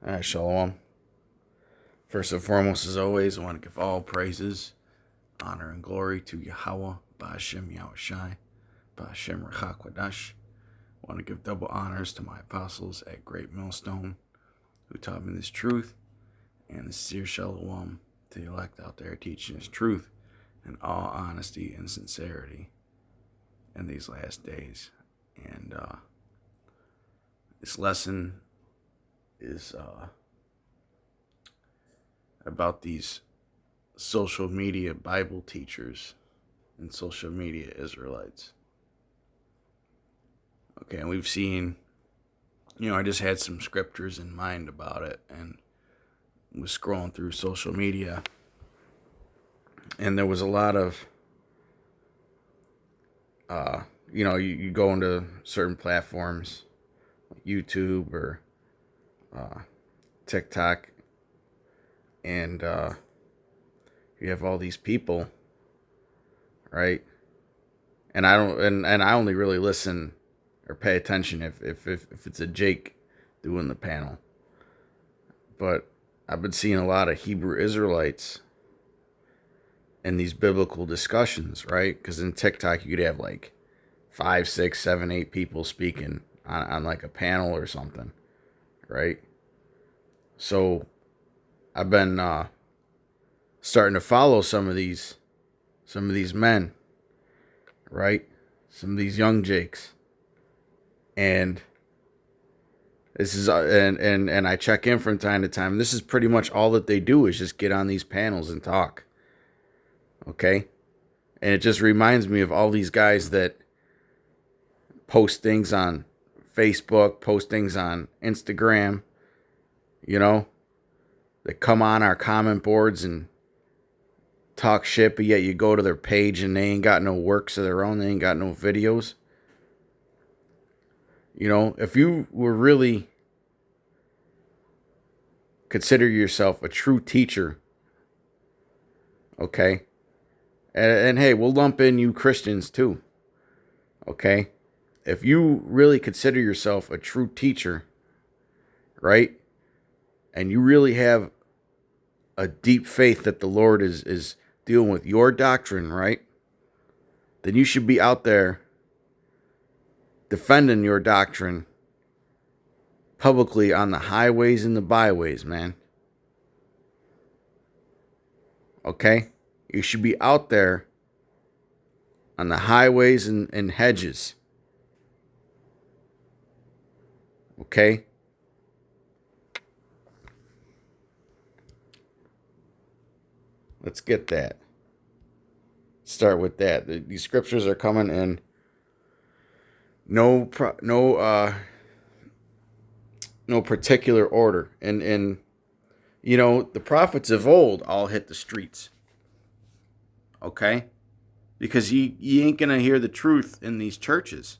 All right, Shalom. First and foremost, as always, I want to give all praises, honor, and glory to Yahweh, Ba'ashem Yahushai, Ba'ashem Rechakwadash. I want to give double honors to my apostles at Great Millstone, who taught me this truth, and the sincere Shalom to the elect out there teaching this truth in all honesty and sincerity in these last days. And this lesson is about these social media Bible teachers and social media Israelites. Okay, and we've seen, I just had some scriptures in mind about it and was scrolling through social media, and there was a lot of, you go into certain platforms, like YouTube or TikTok, and you have all these people, right? And I don't, and I only really listen or pay attention if it's a Jake doing the panel. But I've been seeing a lot of Hebrew Israelites in these biblical discussions, right? Because in TikTok you could have like 5, 6, 7, 8 people speaking on like a panel or something, right? So I've been starting to follow some of these men, right? Some of these young Jakes, and this is and I check in from time to time. This is pretty much all that they do is just get on these panels and talk. Okay, and it just reminds me of all these guys that post things on Facebook, post things on Instagram, that come on our comment boards and talk shit, but yet you go to their page and they ain't got no works of their own. They ain't got no videos. If you were really consider yourself a true teacher, okay? And hey, we'll lump in you Christians too, okay? If you really consider yourself a true teacher, right? And you really have a deep faith that the Lord is dealing with your doctrine, right? Then you should be out there defending your doctrine publicly on the highways and the byways, man. Okay? You should be out there on the highways and hedges. Okay? Let's get that. Start with that. These scriptures are coming in no particular order. And the prophets of old all hit the streets. Okay? Because you ain't going to hear the truth in these churches.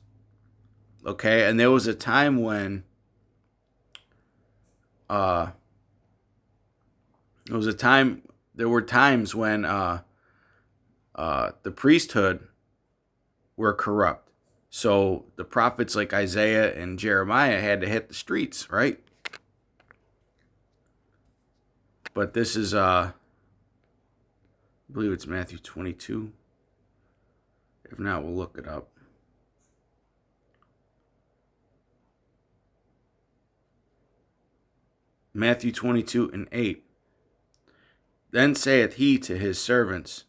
Okay? And there was a time when there were times when the priesthood were corrupt. So the prophets like Isaiah and Jeremiah had to hit the streets, right? But this is, I believe it's Matthew 22. If not, we'll look it up. Matthew 22:8. Then saith he to his servants,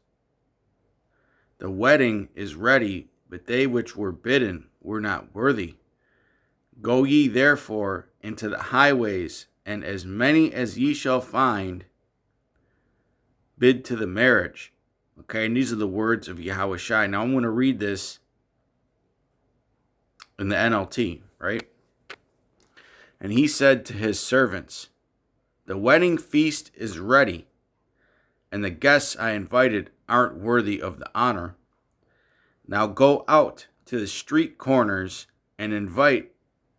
the wedding is ready, but they which were bidden were not worthy. Go ye therefore into the highways, and as many as ye shall find, bid to the marriage. Okay, and these are the words of Yahushai. Now I'm going to read this in the NLT, right? And he said to his servants, the wedding feast is ready, and the guests I invited aren't worthy of the honor. Now go out to the street corners and invite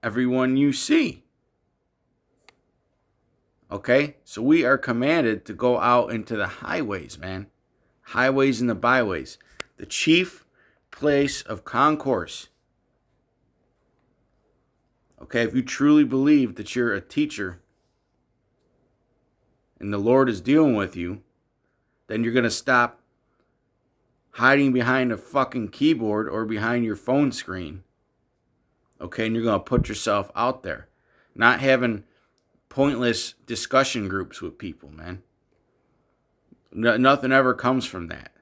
everyone you see. Okay? So we are commanded to go out into the highways, man. Highways and the byways. The chief place of concourse. Okay? If you truly believe that you're a teacher and the Lord is dealing with you, then you're going to stop hiding behind a fucking keyboard or behind your phone screen. Okay, and you're going to put yourself out there. Not having pointless discussion groups with people, man. Nothing ever comes from that.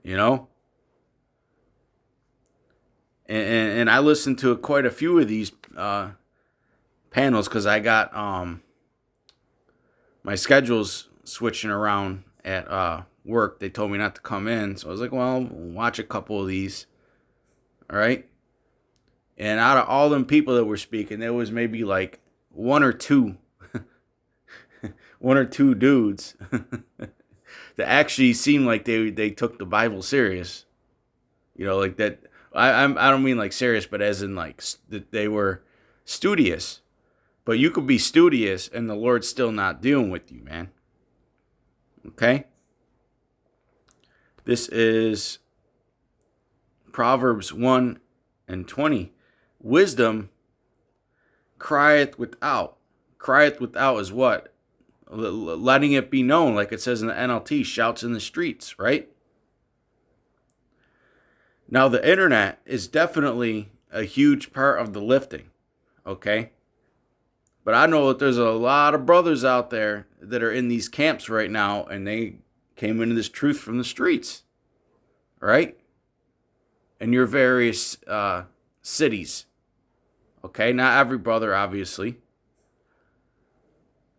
You know? And I listened to quite a few of these panels because I got my schedule's switching around at work. They told me not to come in. So I was like, well, watch a couple of these. All right? And out of all them people that were speaking, there was maybe like one or two dudes that actually seemed like they took the Bible serious. You know, like that. I don't mean like serious, but as in like that they were studious. But you could be studious and the Lord's still not dealing with you, man. Okay? This is Proverbs 1:20. Wisdom crieth without. Crieth without is what? Letting it be known, like it says in the NLT, shouts in the streets, right? Now, the internet is definitely a huge part of the lifting, okay? But I know that there's a lot of brothers out there that are in these camps right now, and they came into this truth from the streets, right? In your various cities, okay? Not every brother, obviously.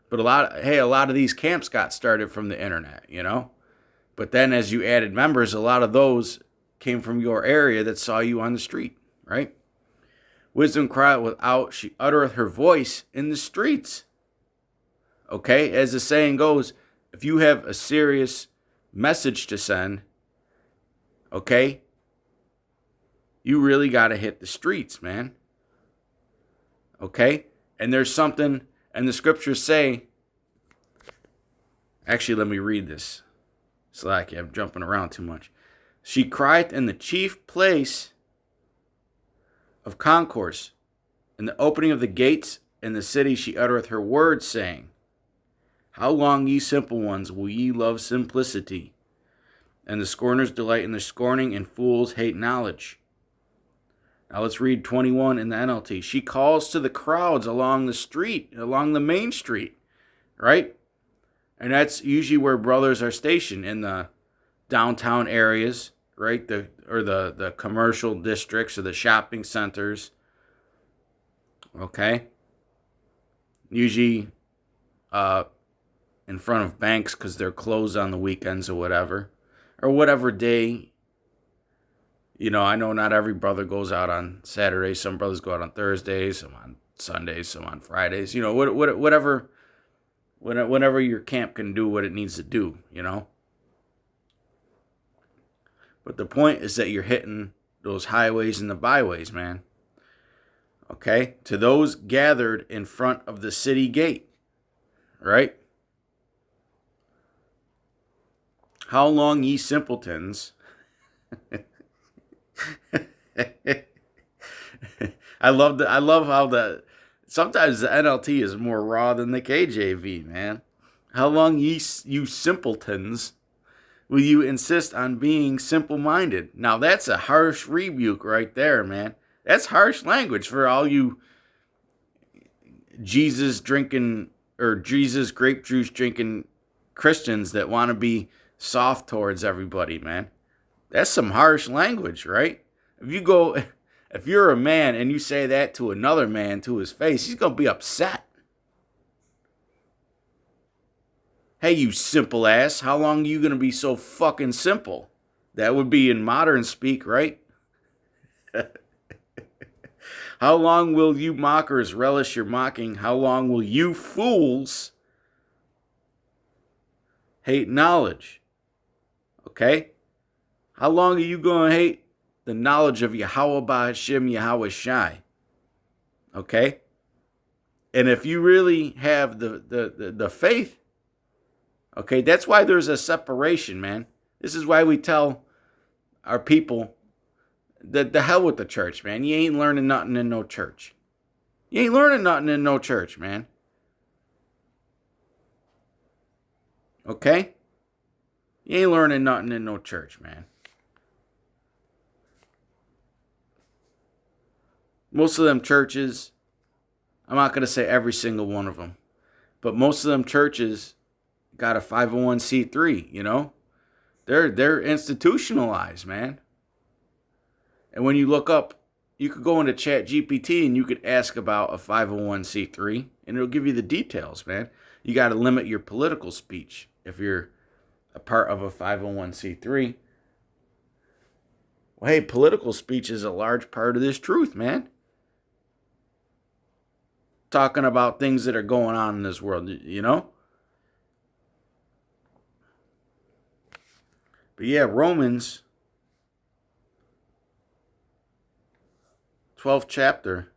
But a lot of these camps got started from the internet, you know? But then as you added members, a lot of those came from your area that saw you on the street, right? Wisdom crieth without, she uttereth her voice in the streets. Okay, as the saying goes, if you have a serious message to send, okay, you really got to hit the streets, man. Okay, and there's something, and the scriptures say, actually, let me read this. It's like I'm jumping around too much. She crieth in the chief place of concourse, in the opening of the gates in the city she uttereth her words, saying, how long, ye simple ones, will ye love simplicity? And the scorners delight in their scorning, and fools hate knowledge. Now let's read 21 in the NLT. She calls to the crowds along the street, along the main street, right? And that's usually where brothers are stationed, in the downtown areas, right? The commercial districts or the shopping centers. Okay? Usually in front of banks because they're closed on the weekends or whatever. Or whatever day. You know, I know not every brother goes out on Saturdays. Some brothers go out on Thursdays, some on Sundays, some on Fridays. You know, whatever. Whenever your camp can do what it needs to do, you know. But the point is that you're hitting those highways and the byways, man. Okay? To those gathered in front of the city gate. Right? How long, ye simpletons? I love how sometimes the NLT is more raw than the KJV, man. How long, you simpletons, will you insist on being simple-minded? Now, that's a harsh rebuke right there, man. That's harsh language for all you Jesus drinking or Jesus grape juice drinking Christians that want to be soft towards everybody, man. That's some harsh language, right? If you're a man and you say that to another man to his face, he's going to be upset. Hey, you simple ass, how long are you going to be so fucking simple? That would be in modern speak, right? How long will you mockers relish your mocking? How long will you fools hate knowledge? Okay? How long are you going to hate the knowledge of Yahweh Ba'Hashem Yahweh Shai? Okay? And if you really have the faith, okay, that's why there's a separation, man. This is why we tell our people that the hell with the church, man. You ain't learning nothing in no church. You ain't learning nothing in no church, man. Okay? You ain't learning nothing in no church, man. Most of them churches, I'm not going to say every single one of them, but most of them churches got a 501c3, you know? They're institutionalized, man. And when you look up, you could go into Chat GPT and you could ask about a 501c3 and it'll give you the details, man. You got to limit your political speech if you're a part of a 501c3. Well, hey, political speech is a large part of this truth, man. Talking about things that are going on in this world, you know? But yeah, Romans 12th chapter,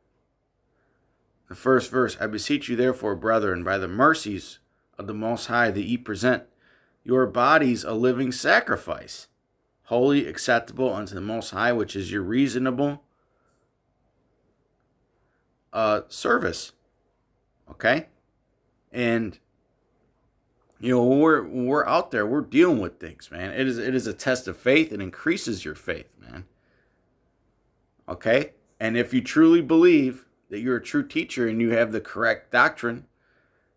the first verse, I beseech you therefore, brethren, by the mercies of the Most High, that ye present your bodies a living sacrifice, holy, acceptable unto the Most High, which is your reasonable service. Okay? And, you know, when we're out there, we're dealing with things, man. It is a test of faith. It increases your faith, man. Okay? And if you truly believe that you're a true teacher and you have the correct doctrine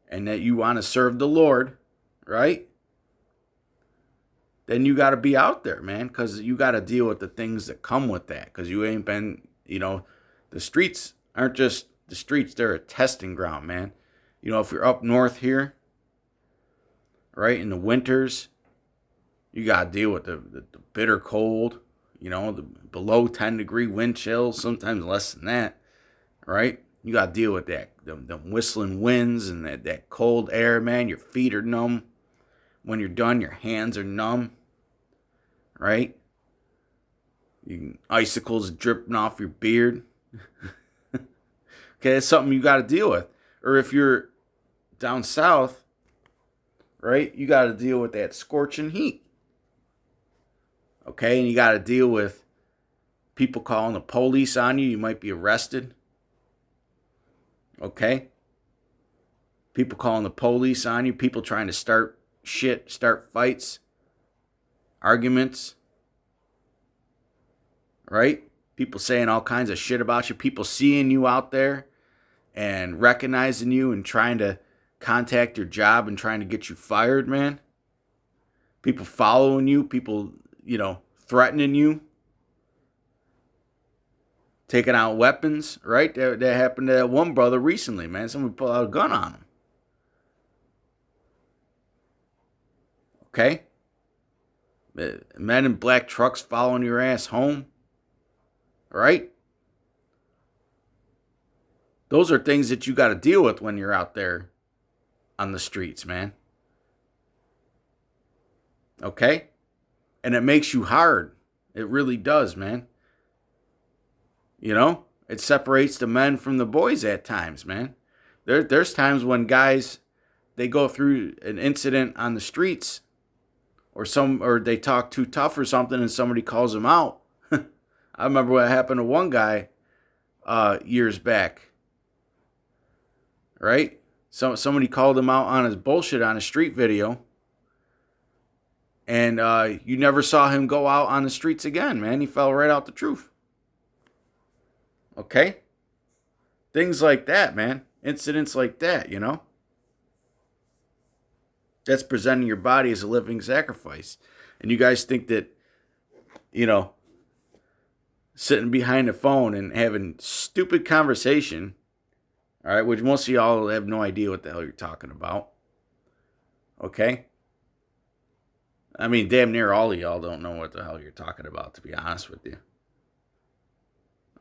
and that you want to serve the Lord, right? Then you got to be out there, man, because you got to deal with the things that come with that. Because you ain't been, you know, the streets aren't just the streets, they're a testing ground, man. You know, if you're up north here, right, in the winters, you got to deal with the bitter cold, you know, the below 10-degree wind chills, sometimes less than that, right? You got to deal with that, the whistling winds and that cold air, man. Your feet are numb. When you're done, your hands are numb, right? Icicles dripping off your beard. Okay, that's something you got to deal with. Or if you're down south, right, you got to deal with that scorching heat. Okay, and you got to deal with people calling the police on you. You might be arrested. Okay? People calling the police on you. People trying to start shit, start fights, arguments. Right? People saying all kinds of shit about you. People seeing you out there and recognizing you and trying to contact your job and trying to get you fired, man. People following you. People, you know, threatening you. Taking out weapons, right? That happened to that one brother recently, man. Somebody pulled out a gun on him. Okay? Men in black trucks following your ass home. Right? Those are things that you got to deal with when you're out there on the streets, man. Okay? And it makes you hard. It really does, man. You know? It separates the men from the boys at times, man. There's times when guys, they go through an incident on the streets or they talk too tough or something and somebody calls them out. I remember what happened to one guy years back. Right? Somebody called him out on his bullshit on a street video. And you never saw him go out on the streets again, man. He fell right out the truth. Okay? Things like that, man. Incidents like that, you know? That's presenting your body as a living sacrifice. And you guys think that, you know, sitting behind a phone and having stupid conversation, all right, which most of y'all have no idea what the hell you're talking about. Okay? I mean, damn near all of y'all don't know what the hell you're talking about, to be honest with you.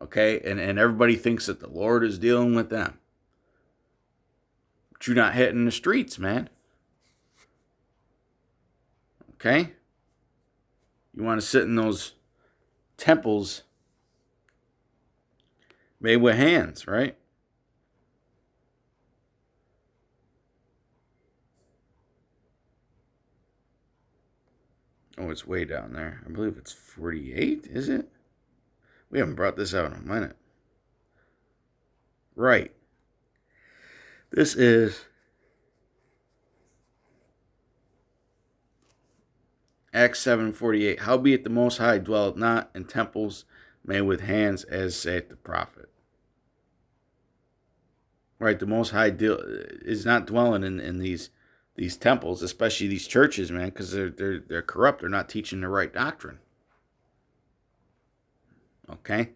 Okay? And everybody thinks that the Lord is dealing with them. But you're not hitting the streets, man. Okay? You want to sit in those temples made with hands, right? Oh, it's way down there. I believe it's 48, is it? We haven't brought this out in a minute. Right. This is Acts 7:48. Howbeit the Most High dwelleth not in temples made with hands, as saith the prophet. Right, the Most High is not dwelling in these temples, especially these churches, man, because they're corrupt. They're not teaching the right doctrine. Okay.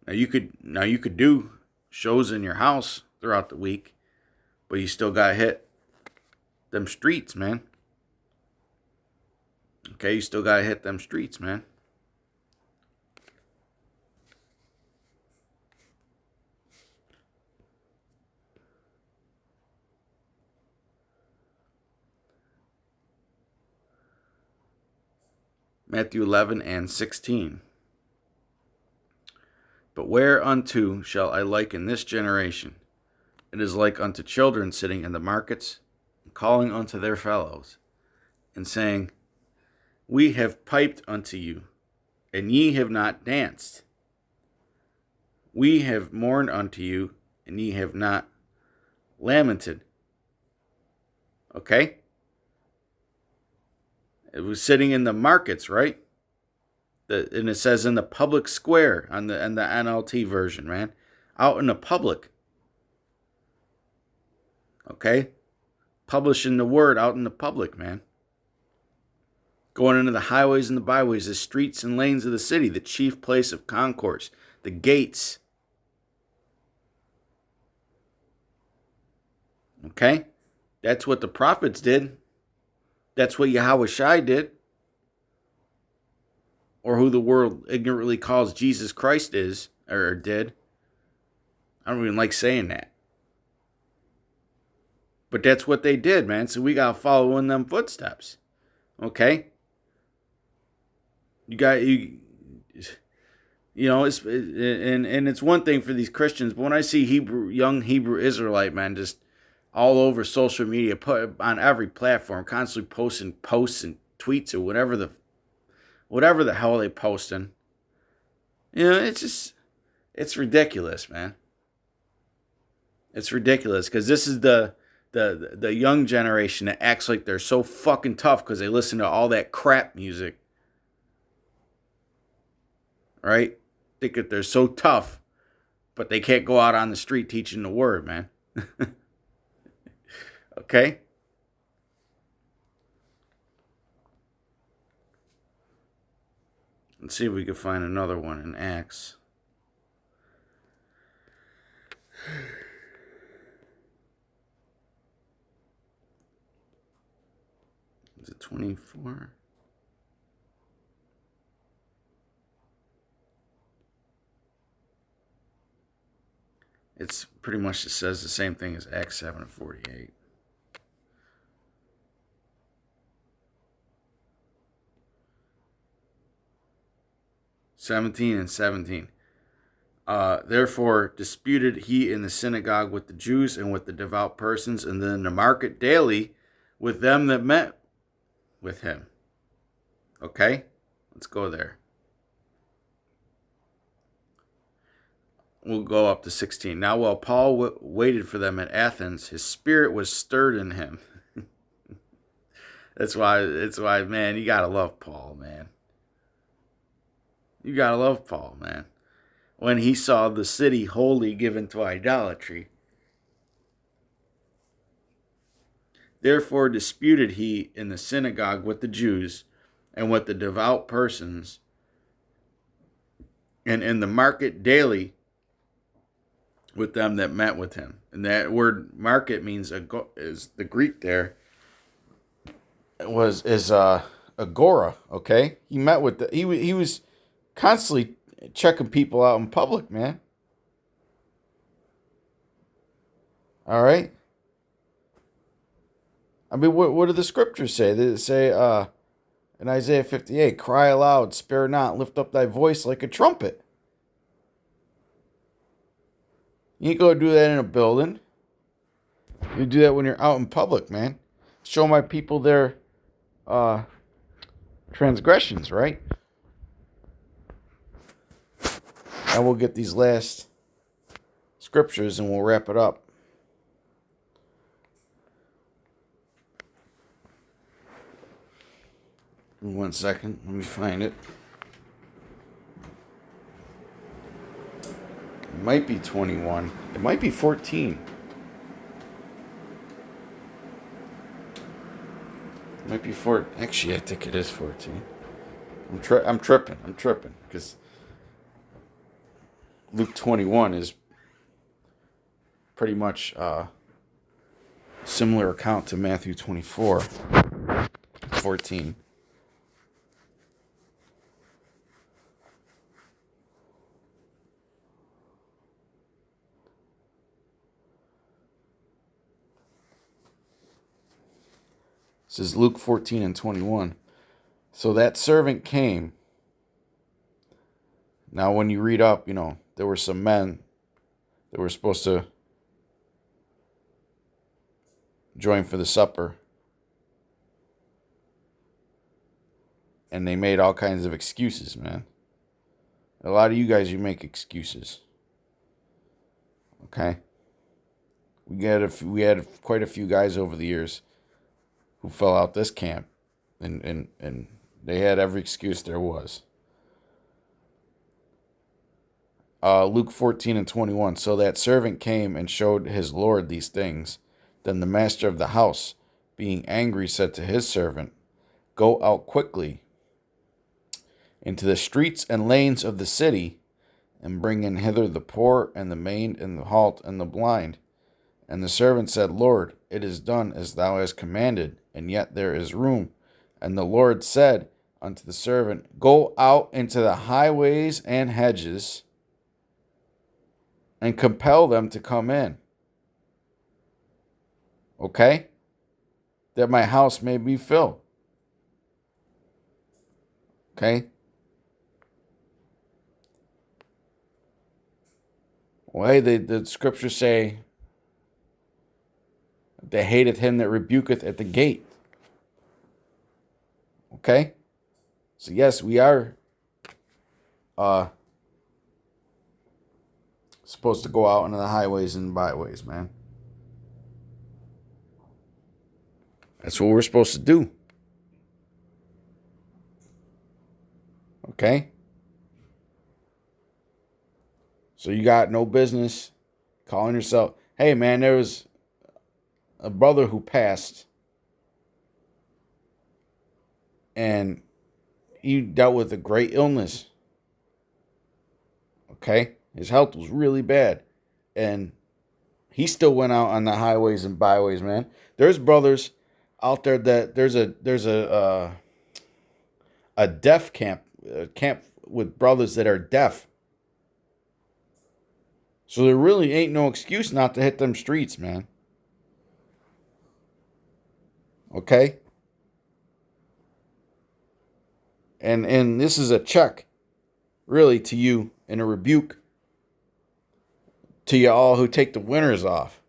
Now you could do shows in your house throughout the week, but you still got to hit them streets, man. Okay, you still got to hit them streets, man. Matthew 11:16. But whereunto shall I liken this generation? It is like unto children sitting in the markets, and calling unto their fellows, and saying, We have piped unto you, and ye have not danced. We have mourned unto you, and ye have not lamented. Okay? It was sitting in the markets, right? And it says in the public square on the NLT version, man. Out in the public. Okay? Publishing the word out in the public, man. Going into the highways and the byways, the streets and lanes of the city, the chief place of concourse, the gates. Okay? That's what the prophets did. That's what Yahweh Shai did. Or who the world ignorantly calls Jesus Christ is, or did. I don't even like saying that. But that's what they did, man. So we got to follow in them footsteps. Okay? You know, it's one thing for these Christians, but when I see young Hebrew Israelite, man, just all over social media, put on every platform, constantly posting posts and tweets or whatever the hell they posting. You know, it's ridiculous, man. It's ridiculous because this is the young generation that acts like they're so fucking tough because they listen to all that crap music, right? Think that they're so tough, but they can't go out on the street teaching the word, man. Okay? Let's see if we can find another one in Acts. Is it 24? It's pretty much, it says the same thing as Acts 7:48. (17:17). Therefore disputed he in the synagogue with the Jews and with the devout persons, and then in the market daily with them that met with him. Okay? Let's go there. We'll go up to 16. Now while Paul waited for them at Athens, his spirit was stirred in him. That's why, man, you gotta love Paul, man. You gotta love Paul, man. When he saw the city wholly given to idolatry. Therefore disputed he in the synagogue with the Jews and with the devout persons, and in the market daily with them that met with him. And that word market means is the Greek there is agora. Okay, he met with he was constantly checking people out in public, man. All right. I mean, what do the scriptures say? They say in Isaiah 58, cry aloud, spare not, lift up thy voice like a trumpet. You ain't go do that in a building. You do that when you're out in public, man. Show my people their transgressions, right? And we'll get these last scriptures and we'll wrap it up. 1 second. Let me find it. It might be 21. It might be 14. It might be 4. Actually, I think it is 14. I'm tripping. Because Luke 21 is pretty much similar account to Matthew 24, 14. This is Luke 14 and 21. So that servant came. Now, when you read up, there were some men that were supposed to join for the supper. And they made all kinds of excuses, man. A lot of you guys, you make excuses. Okay? We had quite a few guys over the years who fell out this camp. And they had every excuse there was. Luke 14 and 21. So that servant came and showed his lord these things. Then the master of the house, being angry, said to his servant, "Go out quickly into the streets and lanes of the city, and bring in hither the poor and the maimed and the halt and the blind." And the servant said, "Lord, it is done as thou hast commanded, and yet there is room." And the Lord said unto the servant, "Go out into the highways and hedges, and compel them to come in." Okay? That my house may be filled. Okay? Well, hey, the scriptures say, "They hateth him that rebuketh at the gate." Okay? So yes, we are supposed to go out into the highways and byways, man. That's what we're supposed to do. Okay? So you got no business calling yourself, "Hey man, there was a brother who passed and he dealt with a great illness." Okay? His health was really bad. And he still went out on the highways and byways, man. There's brothers out there that there's a deaf camp, a camp with brothers that are deaf. So there really ain't no excuse not to hit them streets, man. Okay? And this is a check, really, to you, and a rebuke to you all who take the winters off.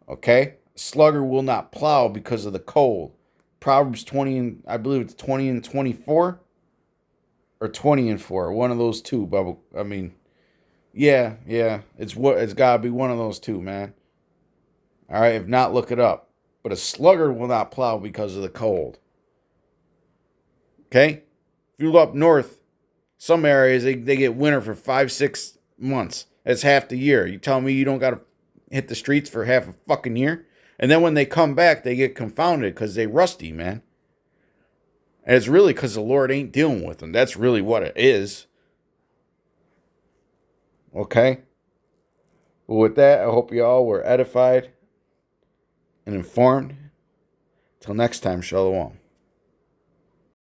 Okay? A slugger will not plow because of the cold. Proverbs 20 and I believe it's 20 and 24 or 20 and 4. One of those two, Bubba. I mean, yeah. It's got to be one of those two, man. All right, if not, look it up. But a slugger will not plow because of the cold. Okay? If you look up north, some areas they get winter for 5-6 months. That's half the year. You tell me you don't got to hit the streets for half a fucking year? And then when they come back, they get confounded because they rusty, man. And it's really because the Lord ain't dealing with them. That's really what it is. Okay? Well, with that, I hope you all were edified and informed. Till next time, Shalom.